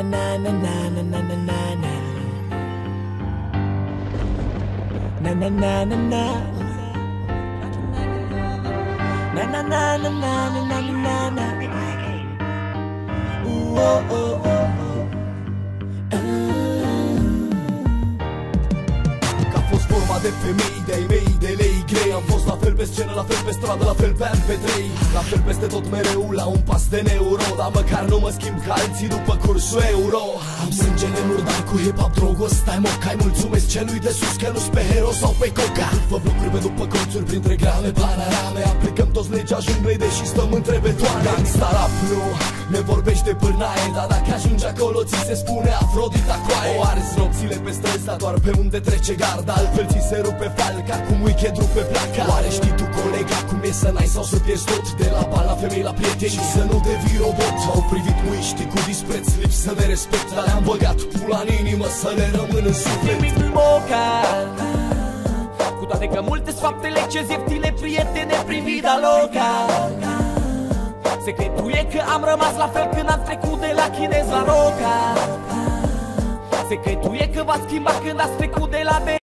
na na na na na na na na na na na na na na na na na na na na. Oh oh oh. De femei, de-ai mei, de lei grei. Am fost la fel pe scenă, la fel pe stradă, la fel pe MP3, la fel peste tot mereu, la un pas de neuro. Dar măcar nu mă schimb ca alții după cursul euro. Am sângele murdar cu hip-hop, drogos, stai mocai. Mulțumesc celui de sus că nu-s pe hero sau pe coca. După blocuri, pe după colțuri, printre grame, panorame. Aplicăm toți legea junglei, deși stăm între betoane. Gangsta rap nu ne vorbește pârnaie, dar dacă ajungi acolo ți se spune Afrodita coaie. O arzi nopțile pe străzi, dar doar pe unde trece garda. Altfel ți se rupe falca cum weekend-ul pe placa. Oare știi tu, colega, cum e să n-ai sau să pierzi tot? De la bani la femei, la prieteni și să nu devii robot. Au privit muiștii cu dispreț, lipsă de respect, dar le-am băgat pula în inimă să le rămân în suflet. Nimic în boca, cu toate că multe-s faptele ce-s ieftine, prietene, privida loca. Secretul e că am rămas la fel când am trecut de la chinez la roca. Secretul e că v-ați schimbat când ați trecut de la